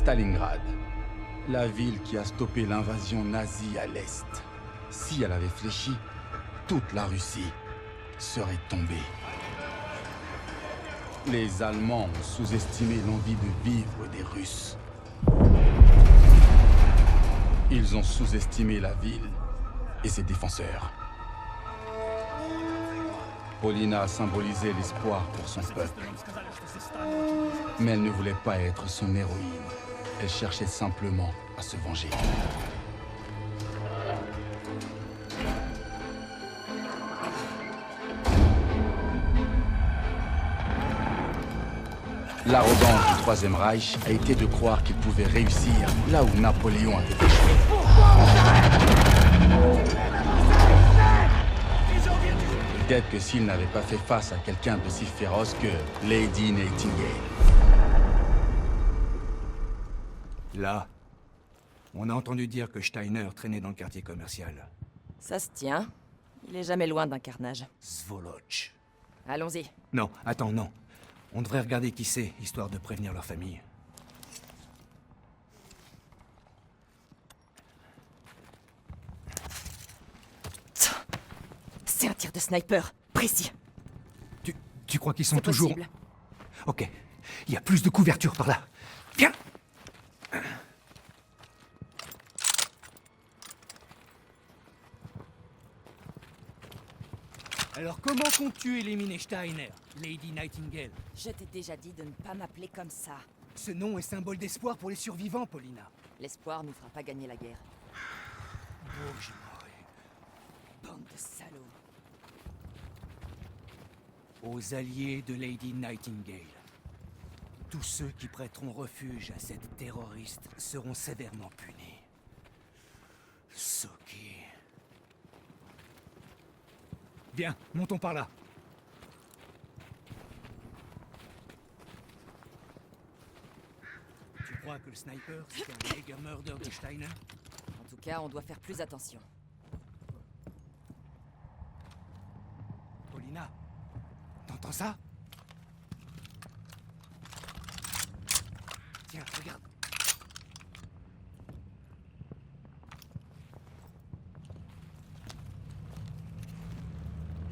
Stalingrad, la ville qui a stoppé l'invasion nazie à l'Est. Si elle avait fléchi, toute la Russie serait tombée. Les Allemands ont sous-estimé l'envie de vivre des Russes. Ils ont sous-estimé la ville et ses défenseurs. Polina symbolisait l'espoir pour son peuple. Mais elle ne voulait pas être son héroïne. Elle cherchait simplement à se venger. L'arrogance du Troisième Reich a été de croire qu'il pouvait réussir là où Napoléon avait échoué. Peut-être que s'il n'avait pas fait face à quelqu'un d'aussi féroce que Lady Nightingale. Là, on a entendu dire que Steiner traînait dans le quartier commercial. Ça se tient. Il est jamais loin d'un carnage. Svoloch. Allons-y. Non, attends, non. On devrait regarder qui c'est, histoire de prévenir leur famille. C'est un tir de sniper, précis. Tu crois qu'ils sont toujours... Possible. Ok. Il y a plus de couverture par là. Viens! Alors comment comptes-tu éliminer Steiner, Lady Nightingale? Je t'ai déjà dit de ne pas m'appeler comme ça. Ce nom est symbole d'espoir pour les survivants, Polina. L'espoir nous fera pas gagner la guerre. Bouge, Bande de salauds. aux alliés de Lady Nightingale. Tous ceux qui prêteront refuge à cette terroriste seront sévèrement punis. Soki. Viens, montons par là. Tu crois que le sniper, c'est un Jägermörder de Steiner? En tout cas, on doit faire plus attention. Polina, t'entends ça? Tiens, regarde.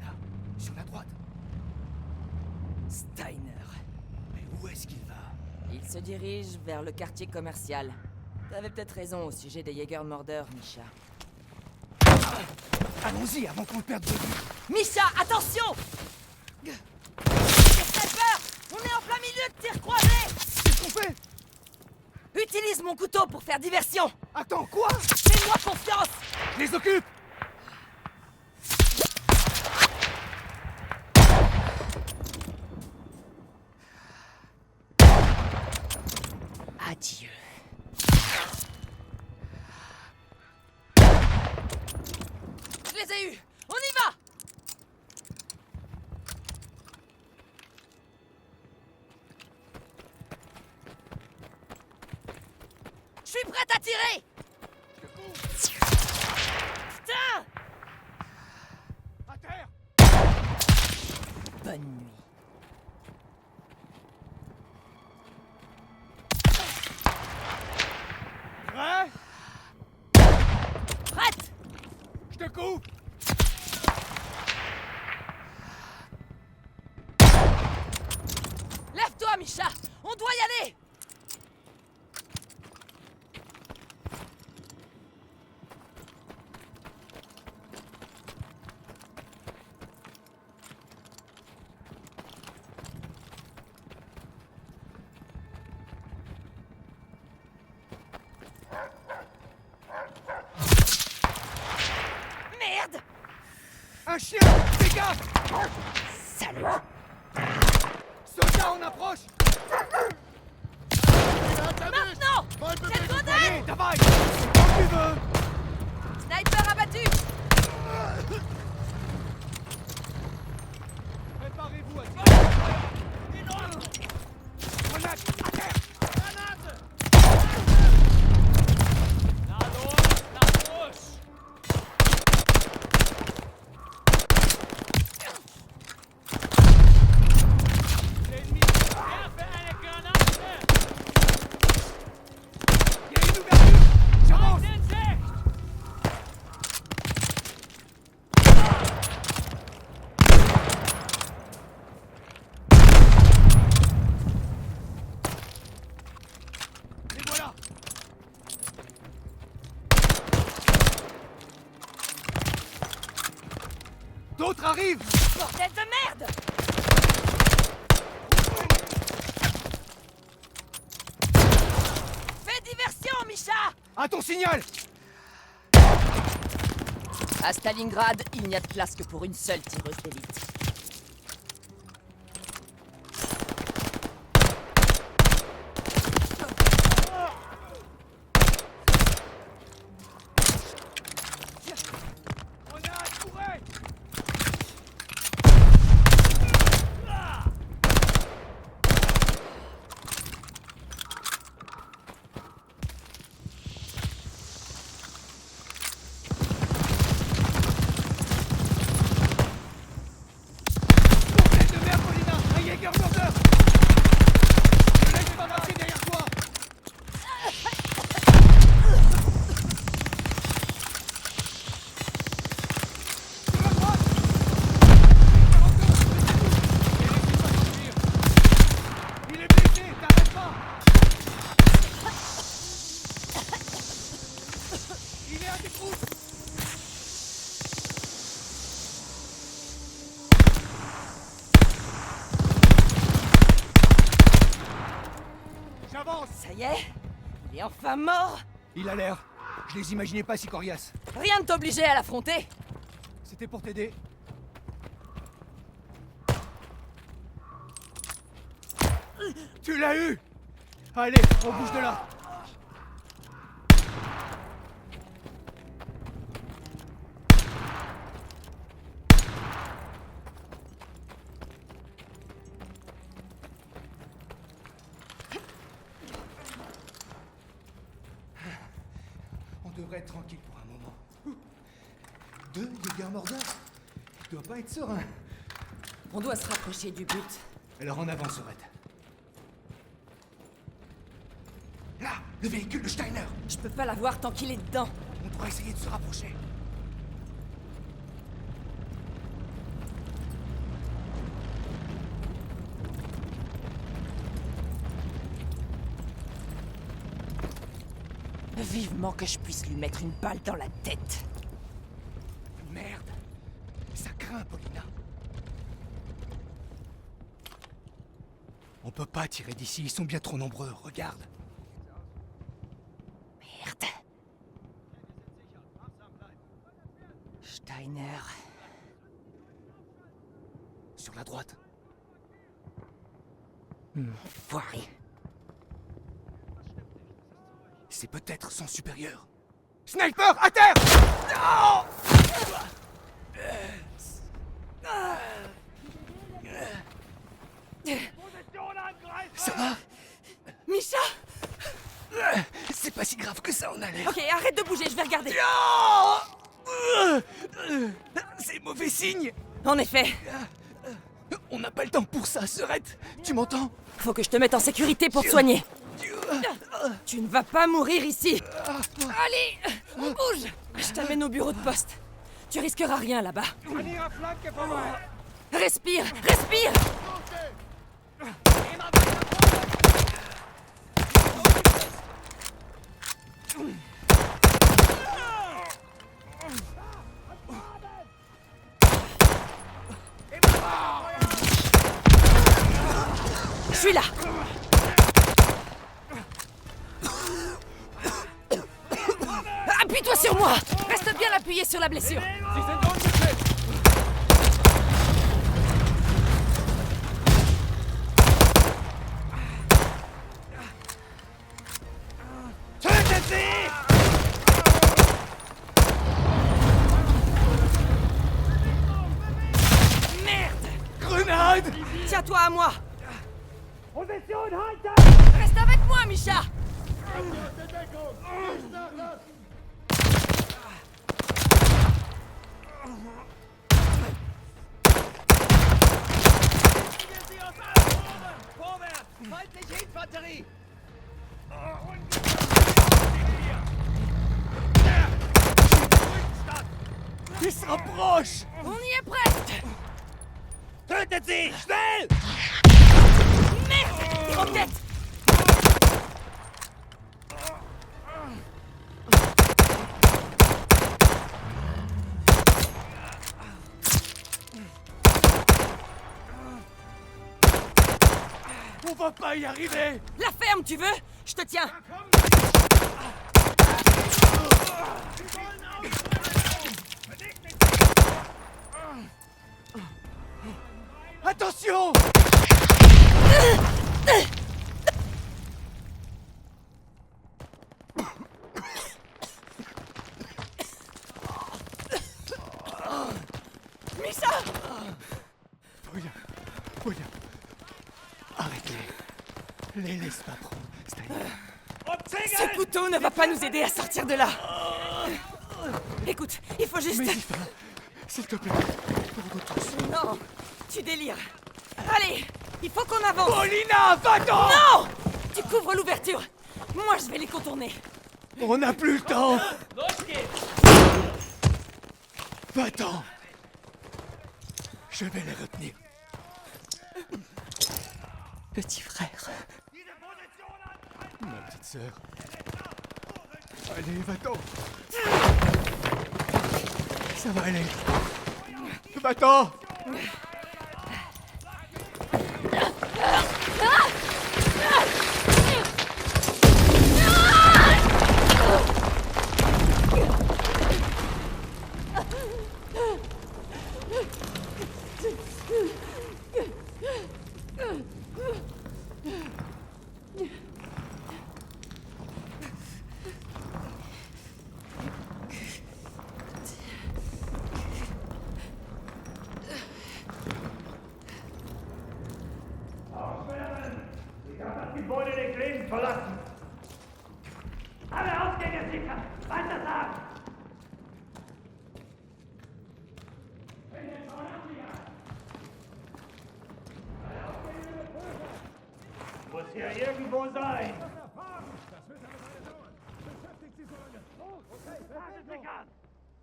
Là, sur la droite. Steiner. Mais où est-ce qu'il va? Il se dirige vers le quartier commercial. T'avais peut-être raison au sujet des Jägermörder, Misha. Allons-y avant qu'on le perde de vue. Misha, attention! Les snipers! On est en plein milieu de tirs croisés! Qu'est-ce qu'on fait? Utilise mon couteau pour faire diversion! Attends, quoi? Fais-moi confiance! Je les occupe! Adieu. Je les ai eus! On y va! Je suis prête à tirer! Putain! À terre! Bonne nuit. Prêt? Prête! Je te coupe! Lève-toi, Misha! On doit y aller! Merde! Un chien! Fais gaffe! Salaud! Soldat en approche! Maintenant! Cette grenade! Allez, давай! Quand tu veux! Sniper abattu! Préparez-vous à tirer! Grenade! À terre! À ton signal! À Stalingrad, il n'y a de place que pour une seule tireuse d'élite. Ça y est? Il est enfin mort? Il a l'air. Je les imaginais pas si coriaces. Rien ne t'obligeait à l'affronter. C'était pour t'aider. Tu l'as eu! Allez, on bouge de là! On devrait être tranquille pour un moment. 2 Jägermörder? Tu dois pas être serein. On doit se rapprocher du but. Alors en avant, Sorette. Là, le véhicule de Steiner. Je peux pas l'avoir tant qu'il est dedans. On doit essayer de se rapprocher. Vivement que je puisse lui mettre une balle dans la tête. Merde. Ça craint, Paulina. On peut pas tirer d'ici, ils sont bien trop nombreux, regarde. Merde. Steiner. Sur la droite. Foiré. C'est peut-être son supérieur. Sniper, à terre! Non! Ça va? Misha! C'est pas si grave que ça, on a l'air. Ok, arrête de bouger, je vais regarder. C'est mauvais signe. En effet, On n'a pas le temps pour ça, Sorette. Tu m'entends? faut que je te mette en sécurité pour te soigner. Tu ne vas pas mourir ici. Allez, on bouge. Je t'amène au bureau de poste. Tu risqueras rien là-bas. Respire, respire. Je suis là. Appuie-toi sur moi. Reste bien appuyé sur la blessure. Merde. Grenade! Tiens-toi à moi. Reste avec moi, Misha. Il se rapproche! On y est presque. Tötet sie! Schnell! Merde, des roquettes. On va pas y arriver! La ferme, tu veux? Je te tiens. Attention! Misha! William. Arrête-les. Les laisse pas prendre. Ce couteau ne va pas nous aider à sortir de là. Écoute, il faut juste... Mélissa, s'il te plaît, pour nous tous. Non, tu délires. Allez, il faut qu'on avance. Paulina, va-t'en! Non! Tu couvres l'ouverture. Moi, je vais les contourner. On n'a plus le temps! Va-t'en! Je vais les retenir. Petit frère. Ma petite sœur. Allez, va-t'en! Ça va aller. Va-t'en! Gebäude der Glen verlassen. Alle Ausgänge sichern. Weiter sagen. Muss hier irgendwo sein. Tageslicht an.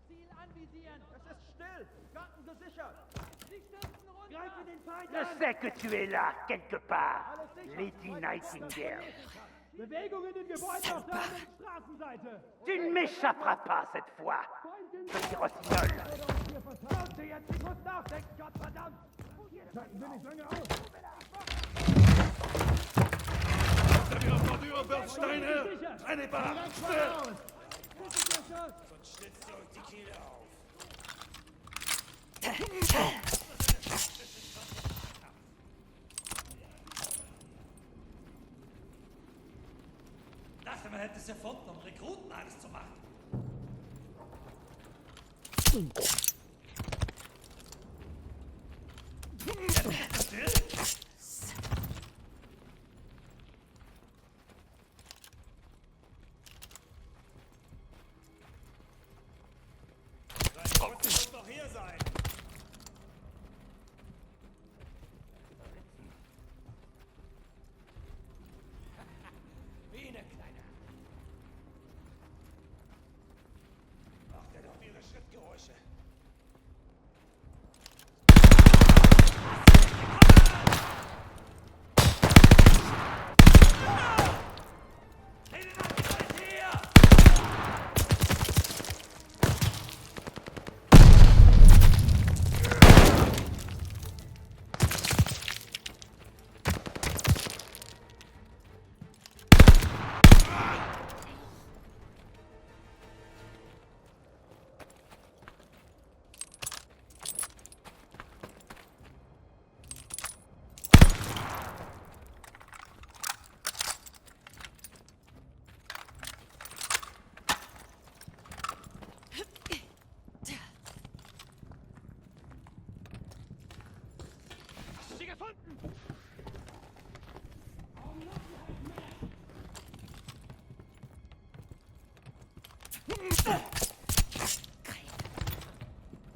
Ziel anvisieren! Es ist still! Garten gesichert! Sie stürzen runter! Greif in den Feind an. Je sais que tu es là, quelque part. Lady Nightingale. Bewegung in den Gebäuden auf der anderen Straßenseite! Tu ne m'échapperas pas cette fois. Petit rossignol. Vertraut dir jetzt! Ich muss nachdenken, Gottverdammt! Schalten wir nicht lange aus! Habt ihr entendu un Bernsteiner? Traînez pas! Dachte, man hätte es erfunden, um Rekruten Angst zu machen. Muss doch hier sein! Wie eine Kleine. Macht er doch ihre Schrittgeräusche.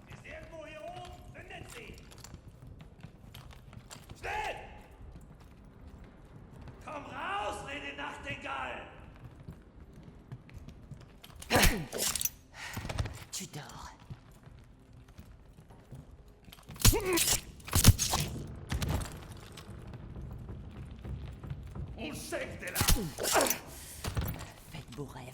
Ist irgendwo hier oben? Findet sie! Schnell! Komm raus, Lady Nachtigall! Tu dors. On sait que t'es là! Faites beaux rêves.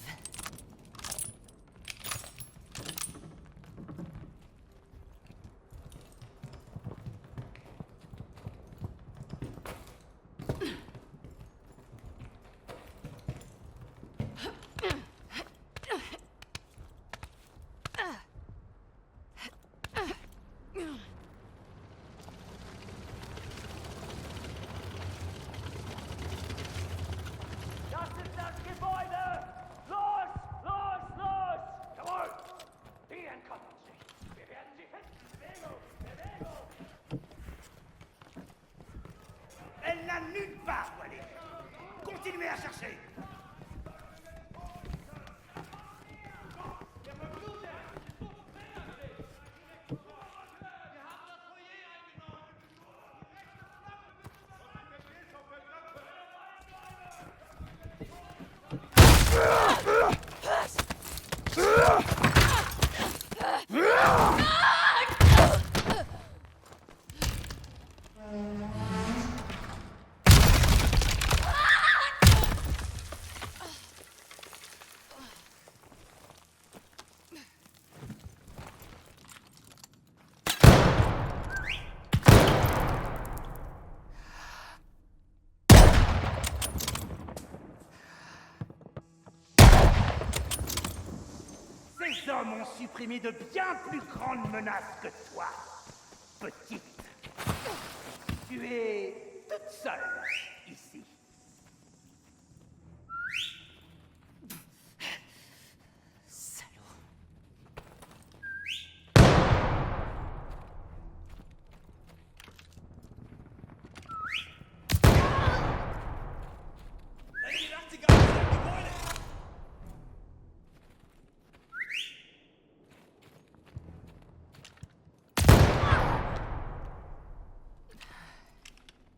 n'a nulle part où aller. Continuez à chercher. Ces hommes ont supprimé de bien plus grandes menaces que toi, petite. Tu es toute seule ici. Salaud. Lady Nachtigall ist im Gebäude!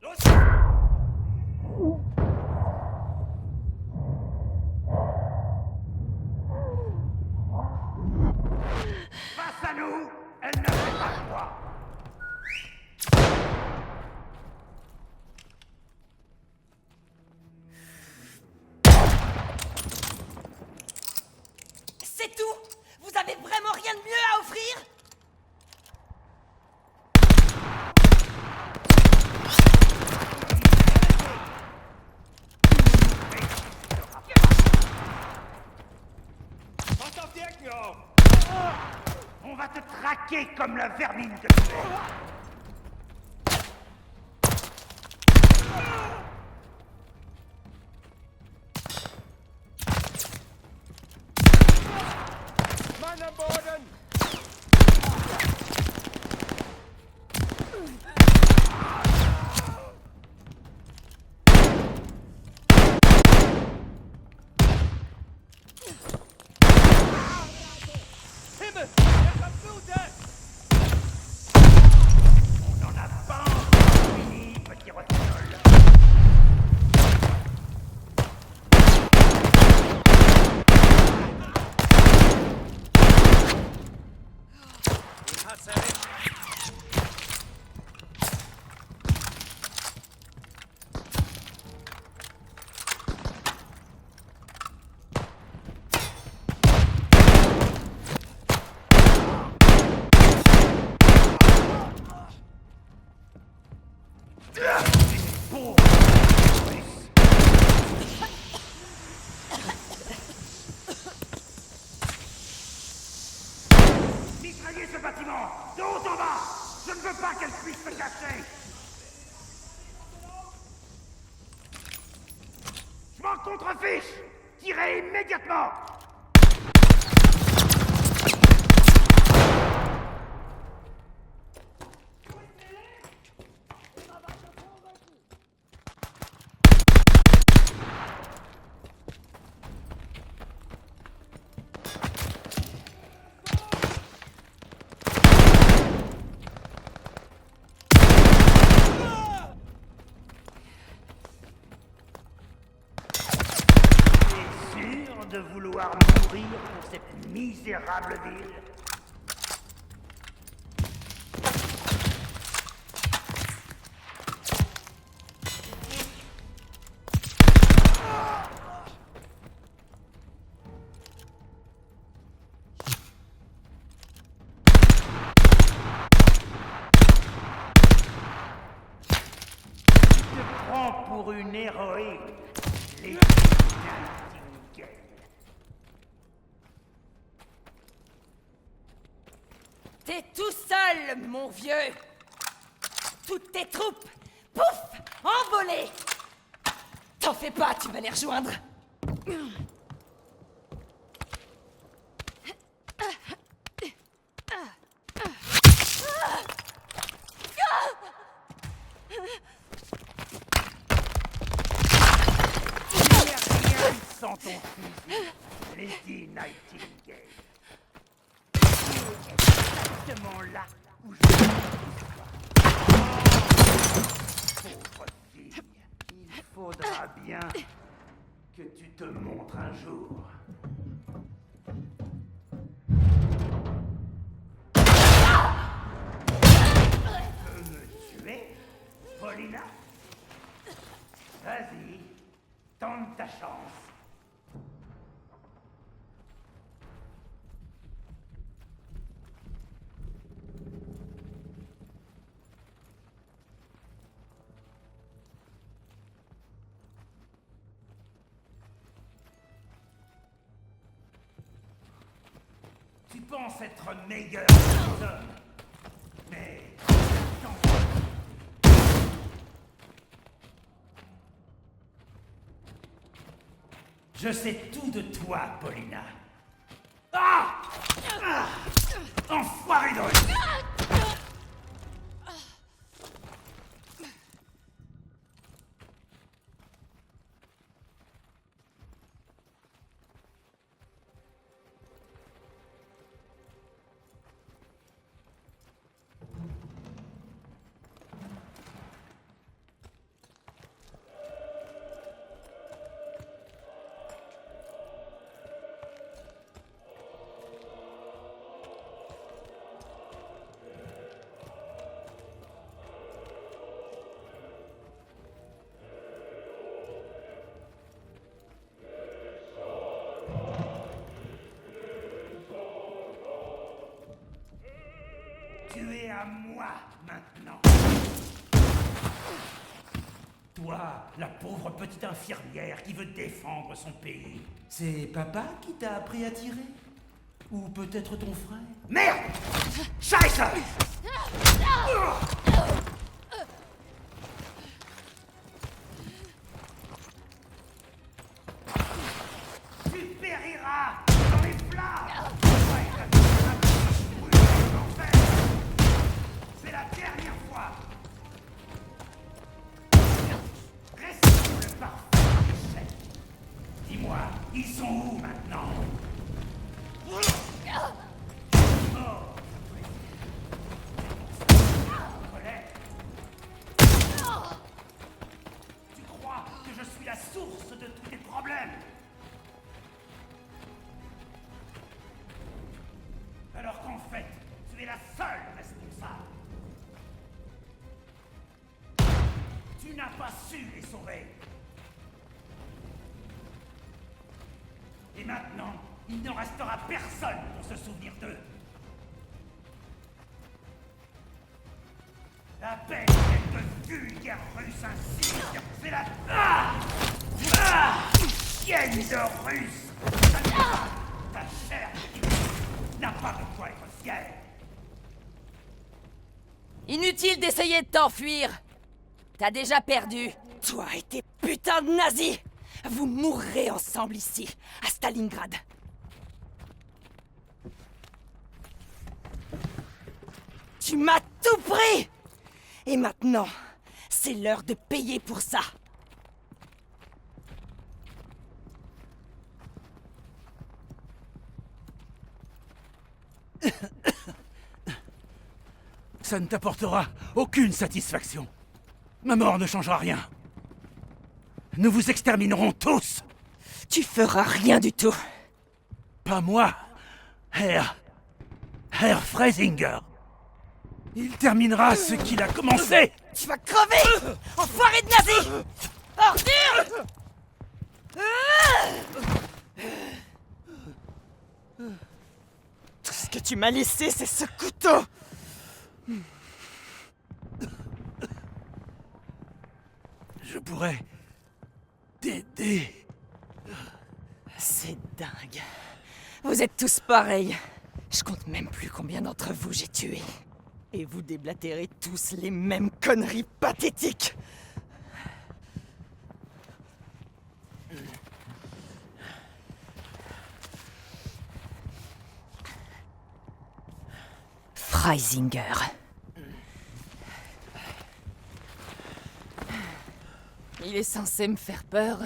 Los! Face à nous, elle n'a fait pas froid. C'est tout? Vous avez vraiment rien de mieux à offrir? Pass auf die Ecken auf! On va te traquer comme la vermine que tu es. Mann am Boden! Himmel! Er verblutet! On n'en a pas encore fini, petit rossignol. Den hat's erwischt! Mitraillez ce bâtiment, de haut en bas. Je ne veux pas qu'elle puisse se cacher. Je m'en contrefiche. Tirez immédiatement. De vouloir mourir pour cette misérable ville. Tu te prends pour une héroïne, Lady Nightingale. T'es tout seul, mon vieux. Toutes tes troupes, pouf, envolées. T'en fais pas, tu vas les rejoindre. ton fusil, Lady Nightingale. Tu es exactement là où je veux. Pauvre fille, il faudra bien que tu te montres un jour. Tu veux me tuer, Paulina? Vas-y, tente ta chance. Tu penses être meilleur que les hommes, mais t'en fous. Je sais tout de toi, Paulina. Ah! Enfoiré de russe! Tu es à moi maintenant. Toi, la pauvre petite infirmière qui veut défendre son pays. C'est papa qui t'a appris à tirer? Ou peut-être ton frère? Merde! Scheiße! Tu périras dans les flammes! C'est la dernière fois! Reste le parfait échec! Dis-moi, ils sont où maintenant? Tu crois que je suis la source de tous tes problèmes? Alors qu'en fait, tu es la seule responsable. Tu n'as pas su les sauver. Et maintenant, il ne restera personne pour se souvenir d'eux. À peine quelques vulgaires Russes ainsi, c'est la... chienne de Russe! Ta chair n'a pas de quoi être fière. Inutile d'essayer de t'enfuir. T'as déjà perdu. Toi et tes putains de nazis. Vous mourrez ensemble ici, à Stalingrad. Tu m'as tout pris! Et maintenant, c'est l'heure de payer pour ça. Ça ne t'apportera aucune satisfaction. Ma mort ne changera rien. Nous vous exterminerons tous. Tu feras rien du tout. Pas moi, Herr Freisinger. Il terminera ce qu'il a commencé. Tu vas crever! Enfoiré de nazi! Ordure! Tout ce que tu m'as laissé, c'est ce couteau! Je pourrais t'aider. C'est dingue. Vous êtes tous pareils. Je compte même plus combien d'entre vous j'ai tué. Et vous déblatérez tous les mêmes conneries pathétiques. Freisinger. Il est censé me faire peur.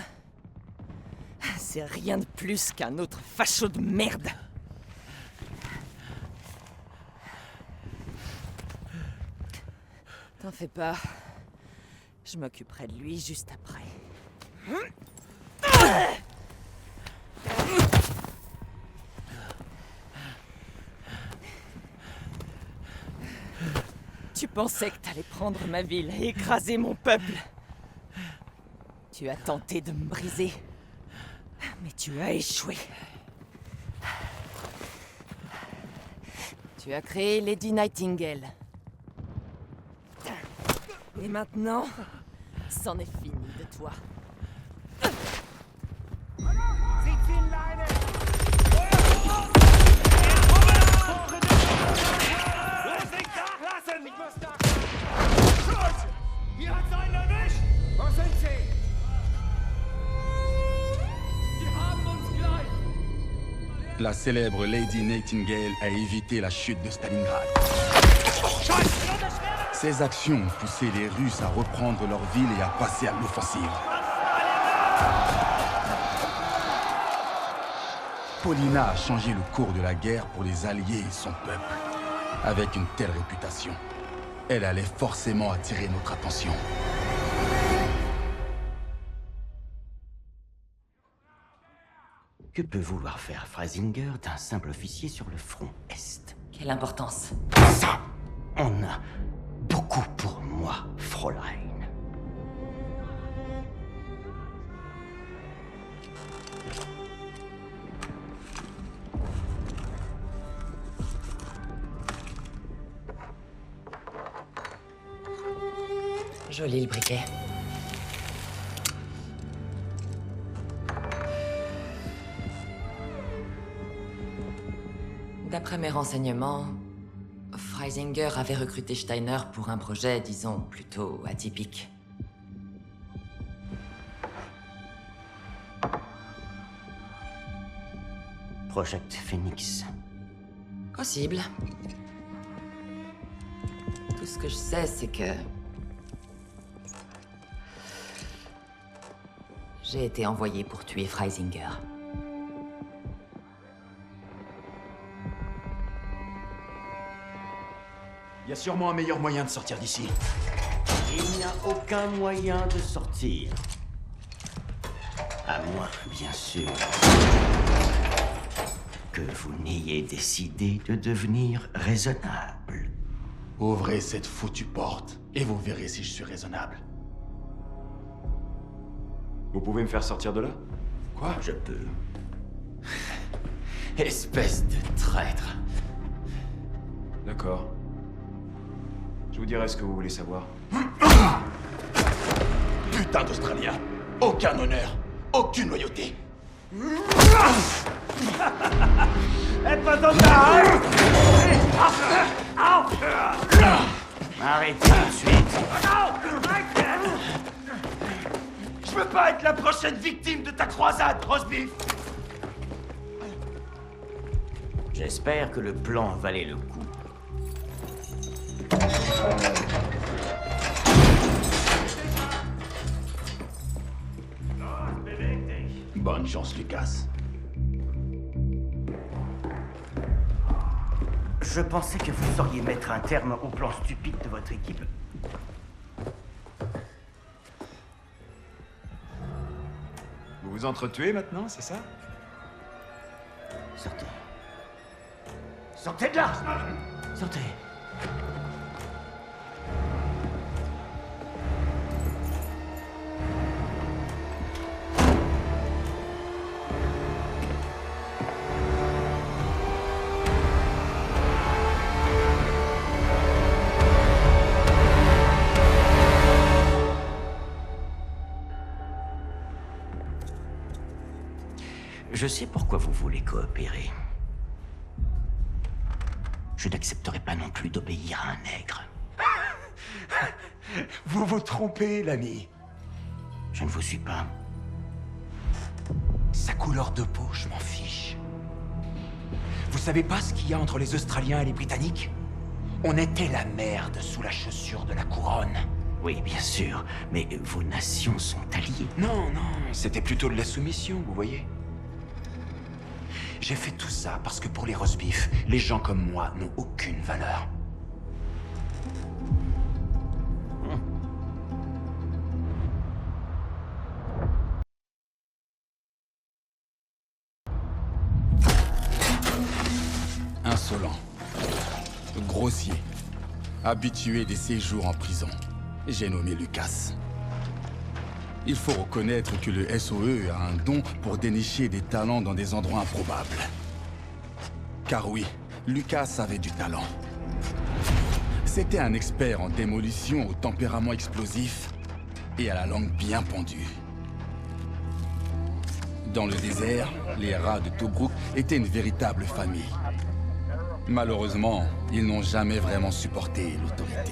c'est rien de plus qu'un autre facho de merde. T'en fais pas. Je m'occuperai de lui juste après. Tu pensais que t'allais prendre ma ville et écraser mon peuple. Tu as tenté de me briser. Mais tu as échoué. Tu as créé Lady Nightingale. Et maintenant, c'en est fini de toi. Hier hat's einen erwischt! Wo sind sie? Die haben uns gleich! La célèbre Lady Nightingale a évité la chute de Stalingrad. Ses actions ont poussé les Russes à reprendre leur ville et à passer à l'offensive. Paulina a changé le cours de la guerre pour les Alliés et son peuple. Avec une telle réputation, elle allait forcément attirer notre attention. Que peut vouloir faire Freisinger d'un simple officier sur le front Est? Quelle importance? Ça en a beaucoup pour moi, Fräulein. Joli le briquet. D'après mes renseignements, Freisinger avait recruté Steiner pour un projet, disons, plutôt atypique. Project Phoenix. Possible. Tout ce que je sais, c'est que... j'ai été envoyé pour tuer Freisinger. Il y a sûrement un meilleur moyen de sortir d'ici. Il n'y a aucun moyen de sortir. À moins, bien sûr, que vous n'ayez décidé de devenir raisonnable. Ouvrez cette foutue porte et vous verrez si je suis raisonnable. Vous pouvez me faire sortir de là? Quoi? Je peux. Espèce de traître. D'accord. Je vous dirai ce que vous voulez savoir. Putain d'Australien! Aucun honneur, aucune loyauté. Et pas dans ta haine! Arrêtez tout de suite. Je veux pas être la prochaine victime de ta croisade, Rosebif! J'espère que le plan valait le coup. Bonne chance, Lucas. Je pensais que vous sauriez mettre un terme au plan stupide de votre équipe. Vous vous entretuez maintenant, c'est ça? Sortez. Sortez de là! Sortez. Je sais pourquoi vous voulez coopérer. Je n'accepterai pas non plus d'obéir à un nègre. Vous vous trompez, l'ami. Je ne vous suis pas. Sa couleur de peau, je m'en fiche. Vous savez pas ce qu'il y a entre les Australiens et les Britanniques? On était la merde sous la chaussure de la couronne. Oui, bien sûr, mais vos nations sont alliées. Non, non, c'était plutôt de la soumission, vous voyez. J'ai fait tout ça parce que pour les roast-beef, les gens comme moi n'ont aucune valeur. Insolent, grossier, habitué des séjours en prison. J'ai nommé Lucas. Il faut reconnaître que le SOE a un don pour dénicher des talents dans des endroits improbables. Car oui, Lucas avait du talent. C'était un expert en démolition au tempérament explosif et à la langue bien pendue. Dans le désert, les rats de Tobruk étaient une véritable famille. Malheureusement, ils n'ont jamais vraiment supporté l'autorité.